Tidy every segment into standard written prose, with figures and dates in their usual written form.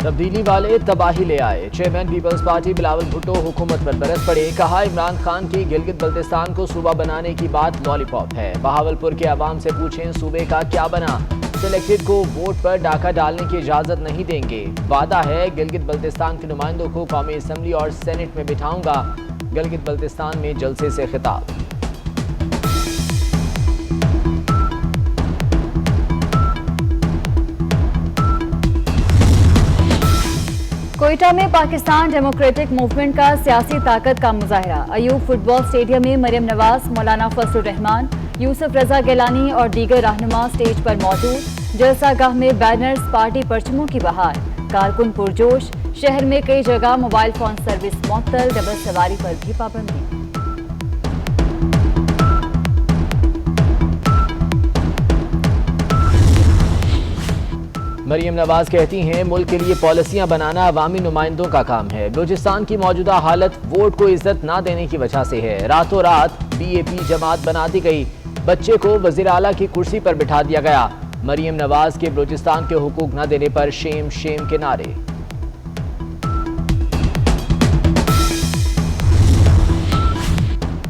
तब्दीली वाले तबाही ले आए। Chairman peoples party Bilawal Bhutto हुकूमत पर बरस पड़े। कहा, इमरान खान की गिलगित बल्तिस्तान को सूबा बनाने की बात लॉलीपॉप है। बहावलपुर के अवाम से पूछें सूबे का क्या बना। सिलेक्टेड को वोट पर डाका डालने की इजाजत नहीं देंगे। वादा है गिलगित बल्तिस्तान के नुमाइंदों को कौमी असम्बली और सेनेट में बिठाऊंगा। गिलगित बल्तिस्तान में जलसे से खिताब। कोयटा में पाकिस्तान डेमोक्रेटिक मूवमेंट का सियासी ताकत का मुजाहरा। अयूब फुटबॉल स्टेडियम में मरियम नवाज, मौलाना फजलुर रहमान, यूसुफ रजा गिलानी और दीगर रहनुमा स्टेज पर मौजूद। जलसागाह में बैनर्स, पार्टी परचमों की बहार। कारकुन पुरजोश। शहर में कई जगह मोबाइल फोन सर्विस मुअत्तल। डबल सवारी पर भी पाबंदी। मरियम नवाज कहती हैं, मुल्क के लिए पॉलिसियां बनाना अवामी नुमाइंदों का काम है। बलूचिस्तान की मौजूदा हालत वोट को इज्जत ना देने की वजह से है। रातों रात बीएपी जमात बना दी गई। बच्चे को वजीर आला की कुर्सी पर बिठा दिया गया। मरियम नवाज के बलूचिस्तान के हुकूक न देने पर शेम शेम के नारे।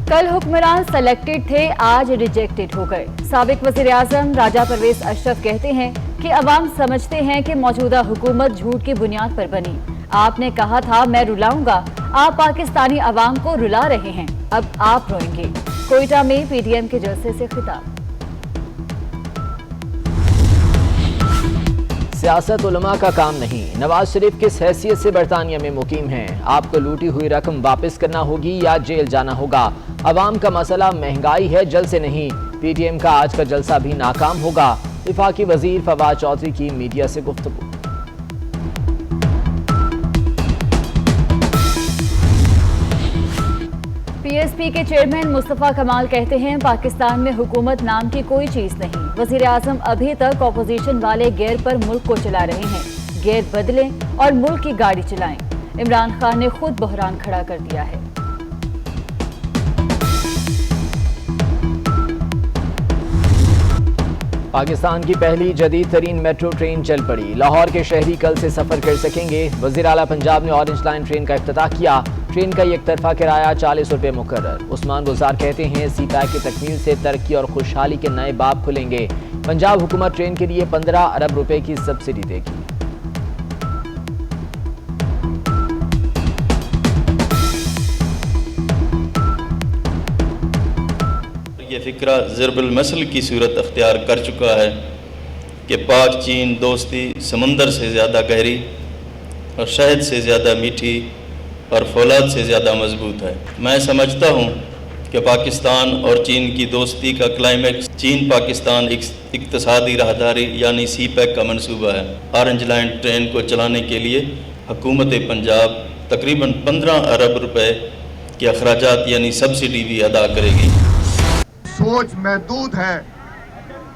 कल हुक्मरान सेलेक्टेड थे, आज रिजेक्टेड हो गए। साबिक वजीर आजम राजा परवेज अशरफ कहते हैं कि अवाम समझते हैं कि मौजूदा हुकूमत झूठ की बुनियाद पर बनी। आपने कहा था मैं रुलाऊंगा, आप पाकिस्तानी अवाम को रुला रहे हैं, अब आप रोएंगे। कोयटा में पीडीएम के जलसे से खिताब। सियासत उलमा का काम नहीं। नवाज शरीफ किस हैसियत से बरतानिया में मुकीम हैं? आपको लूटी हुई रकम वापस करना होगी या जेल जाना होगा। अवाम का मसला महंगाई है, जल से नहीं। पीडीएम का आज का जलसा भी नाकाम होगा। वफाकी वजीर फवाद चौधरी की मीडिया से गुफ्तगू। पीएसपी के चेयरमैन मुस्तफा कमाल कहते हैं, पाकिस्तान में हुकूमत नाम की कोई चीज नहीं। वजीर आजम अभी तक ऑपोजिशन वाले गियर पर मुल्क को चला रहे हैं। गियर बदलें और मुल्क की गाड़ी चलाएं। इमरान खान ने खुद बहरान खड़ा कर दिया है। पाकिस्तान की पहली जदीद तरीन मेट्रो ट्रेन चल पड़ी। लाहौर के शहरी कल से सफर कर सकेंगे। वजीर आला पंजाब ने ऑरेंज लाइन ट्रेन का इफ्तिताह किया। ट्रेन का एक तरफा किराया 40 रुपये मुकर्रर। उस्मान गुजार कहते हैं, सीपैक की तकमील से तरक्की और खुशहाली के नए बाब खुलेंगे। पंजाब हुकूमत ट्रेन के लिए 15 अरब रुपए की सब्सिडी देगी। ये फ़िक्रा ज़रबुल मसल की सूरत अख्तियार कर चुका है कि पाक चीन दोस्ती समंदर से ज़्यादा गहरी और शहद से ज़्यादा मीठी और फौलाद से ज़्यादा मजबूत है। मैं समझता हूँ कि पाकिस्तान और चीन की दोस्ती का क्लाइमैक्स चीन पाकिस्तान इक्तिसादी राहदारी यानी सीपैक का मंसूबा है। ऑरेंज लाइन ट्रेन को चलाने के लिए हुकूमत पंजाब तकरीबन 15 अरब रुपए के अखराजात यानी सब्सिडी भी अदा करेगी। सोच महदूद है।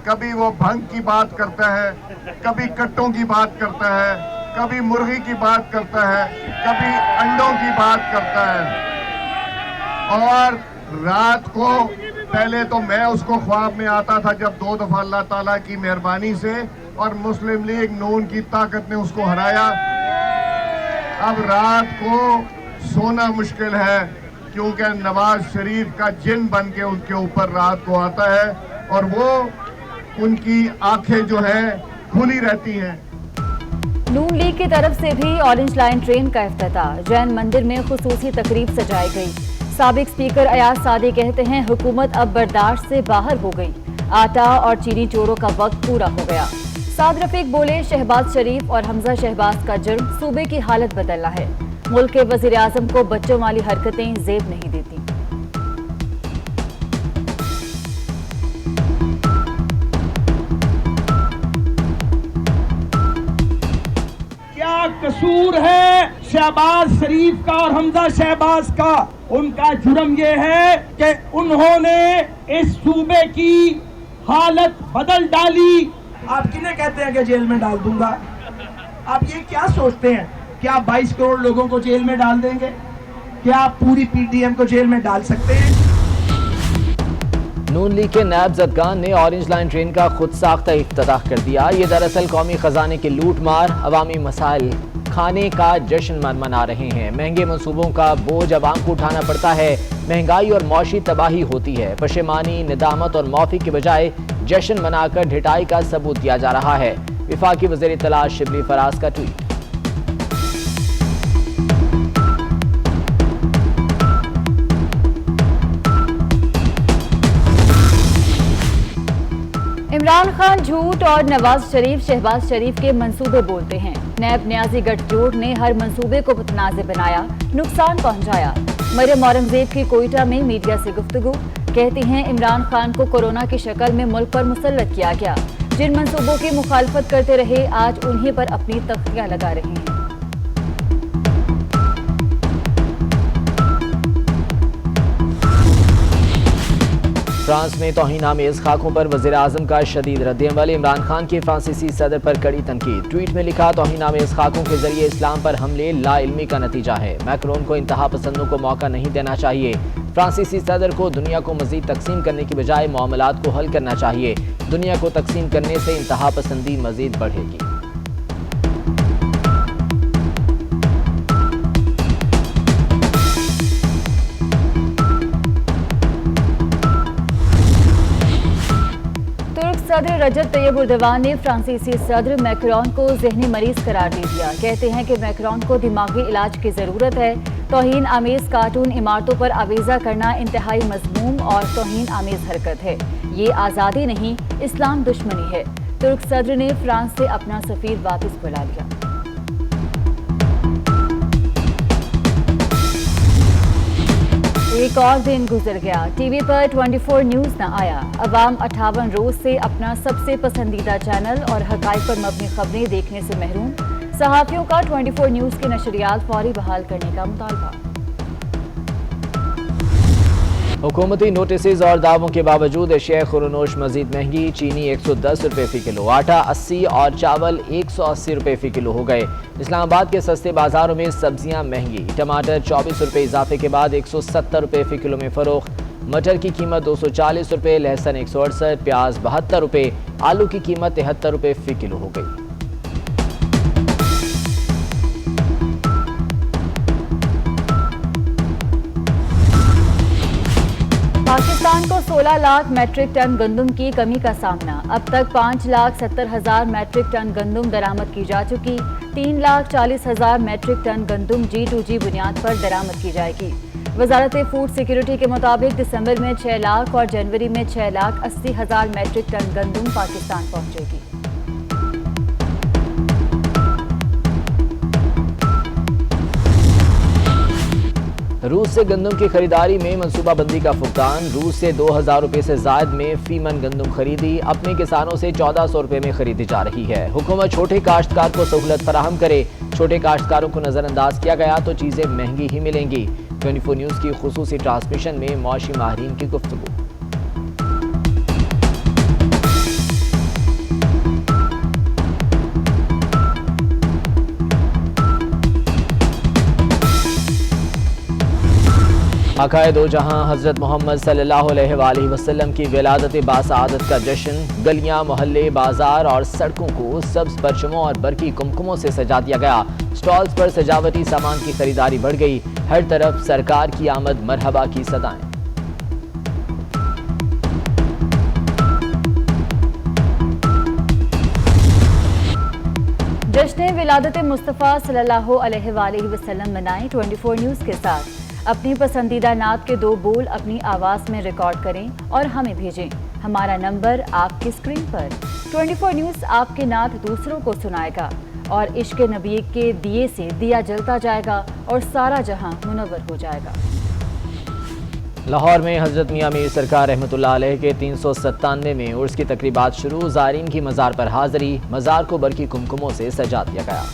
कभी वो भंग की बात करता है, कभी कट्टों की बात करता है, कभी मुर्गी की बात करता है, कभी अंडों की बात करता है। और रात को पहले तो मैं उसको ख्वाब में आता था जब 2 दफा अल्लाह ताला की मेहरबानी से और मुस्लिम लीग नून की ताकत ने उसको हराया। अब रात को सोना मुश्किल है क्योंकि नवाज शरीफ का जिन बन के उनके ऊपर रात को आता है और वो उनकी आंखें जो है खुली रहती हैं। नून लीग की तरफ से भी ऑरेंज लाइन ट्रेन का इफ्तिताह। जैन मंदिर में खुसूसी तकरीब सजाई गई। साबिक स्पीकर अयाज सादी कहते हैं, हुकूमत अब बर्दाश्त से बाहर हो गई। आटा और चीनी चोरों का वक्त पूरा हो गया। साद रफीक बोले, शहबाज शरीफ और हमजा शहबाज का जुर्म सूबे की हालत बदलना है। मुल्क के वजीर आजम को बच्चों वाली हरकतें जेब नहीं देती। क्या कसूर है शहबाज शरीफ का और हमजा शहबाज का? उनका जुर्म यह है कि उन्होंने इस सूबे की हालत बदल डाली। आप किन्हें कहते हैं कि जेल में डाल दूंगा? आप ये क्या सोचते हैं? क्या 22 करोड़ लोगों को जेल में डाल देंगे? क्या पूरी पीडीएम को जेल में डाल सकते हैं? नून लीग के नायब जदगान ने ऑरेंज लाइन ट्रेन का खुद साख्ता इफ्तिताह कर दिया। ये दरअसल कौमी खजाने की लूट मार अवामी मसाइल खाने का जश्न मना रहे हैं। महंगे मंसूबों का बोझ अवाम को उठाना पड़ता है। महंगाई और मौशी तबाही होती है। पशेमानी, निदामत और माफी के बजाय जश्न मनाकर ढिठाई का सबूत दिया जा रहा है। विफाकी वज़ीर इत्तलात शिबली फराज का ट्वीट। इमरान खान झूठ और नवाज शरीफ शहबाज शरीफ के मंसूबे बोलते हैं। नैब न्याजी गठजोड़ ने हर मंसूबे को मुतनाज़ बनाया, नुकसान पहुंचाया। मरियम औरंगजेब की कोयटा में मीडिया से गुफ्तगू, कहती हैं इमरान खान को कोरोना की शक्ल में मुल्क पर मुसल्लत किया गया। जिन मंसूबों की मुखालफत करते रहे आज उन्हीं पर अपनी तख्तियां लगा रहे हैं। फ्रांस में तौहीन-आमेज़ खाकों पर वज़ीर-ए-आज़म का शदीद रद्द-ए-अमल। इमरान खान की फ्रांसीसी सदर पर कड़ी तनकीद। ट्वीट में लिखा, तौहीन-आमेज़ खाकों के जरिए इस्लाम पर हमले लाइल्मी का नतीजा है। मैक्रोन को इंतहा पसंदों को मौका नहीं देना चाहिए। फ्रांसीसी सदर को दुनिया को मज़ीद तकसीम करने की बजाय मामलात को हल करना चाहिए। दुनिया को तकसीम करने से इंतहा पसंदी मज़ीद बढ़ेगी। सदर रजब तैयब उर्दवान ने फ्रांसीसी सदर मैक्रोन को ज़हनी मरीज करार दे दिया। कहते हैं कि मैक्रोन को दिमागी इलाज की ज़रूरत है। तौहीन आमेज़ कार्टून इमारतों पर आवेज़ा करना इंतहाई मज़मूम और तौहीन आमेज़ हरकत है। ये आज़ादी नहीं, इस्लाम दुश्मनी है। तुर्क सदर ने फ्रांस से अपना सफ़ीर वापस बुला लिया। एक और दिन गुजर गया, टीवी पर 24 न्यूज़ न आया। अवाम 58 रोज से अपना सबसे पसंदीदा चैनल और हक़ाइक़ पर मबनी खबरें देखने से महरूम। सहाफ़ियों का 24 न्यूज़ की नशरियात फौरी बहाल करने का मुतालबा। हुकूमती नोटिस और दावों के बावजूद एशिया खुरनोश मजीद महंगी। चीनी 110 रुपये फ़ी किलो, आटा 80 और चावल 180 रुपये फ़ी किलो हो गए। इस्लामाबाद के सस्ते बाजारों में सब्जियां महंगी। टमाटर 24 रुपये इजाफे के बाद 170 रुपये फ़ी किलो में फ़रोख्त। मटर की कीमत 240 रुपये, लहसुन 168, प्याज 72 रुपये, आलू की कीमत 73 रुपये फ़ी किलो हो गई। पाकिस्तान को 16 लाख मैट्रिक टन गंदम की कमी का सामना। अब तक 5,70,000 मैट्रिक टन गंदम दरामद की जा चुकी। 3,40,000 मैट्रिक टन गंदम G2G बुनियाद पर दरामद की जाएगी। वजारत फूड सिक्योरिटी के मुताबिक दिसंबर में 6 लाख और जनवरी में 6,80,000 मैट्रिक टन गंदम पाकिस्तान पहुंचेगी। रूस से गंदम की खरीदारी में मनसूबाबंदी का फुकदान। रूस से 2,000 रुपये से जायद में फी मन गंदम खरीदी अपने किसानों से 1,400 रुपये में खरीदी जा रही है। हुकूमत छोटे काश्तकार को सहूलत फराहम करे। छोटे काश्तकारों को नज़रअंदाज किया गया तो चीज़ें महंगी ही मिलेंगी। 24 न्यूज़ की खुसूसी ट्रांसमिशन में मौशी माहिरीन की गुफ्तगू। आकाए दो जहां हज़रत मोहम्मद सल्लल्लाहु अलैहि वसल्लम की विलादत बासआदत का जश्न। गलियां, मोहल्ले, बाजार और सड़कों को सब्ज परचमों और बरकी कुमकुमों से सजा दिया गया। स्टॉल्स पर सजावटी सामान की खरीदारी बढ़ गई। हर तरफ सरकार की आमद मरहबा की सदाएं। जश्न विलादत मुस्तफ़ा सल्लल्लाहु अलैहि वसल्लम मनाएं 24 न्यूज़ के साथ। अपनी पसंदीदा नात के 2 बोल अपनी आवाज़ में रिकॉर्ड करें और हमें भेजें। हमारा नंबर आपकी स्क्रीन पर। 24 न्यूज़ आपकी नात दूसरों को सुनाएगा और इश्क नबी के दिए से दिया जलता जाएगा और सारा जहां मुनव्वर हो जाएगा। लाहौर में हज़रत मियां मीर सरकार रहमतुल्लाह अलैह के 397वें में उर्स की तकरीबात शुरू। ज़ायरीन की मज़ार पर हाज़री। मज़ार को बरकी कुमकुमों से सजा दिया गया।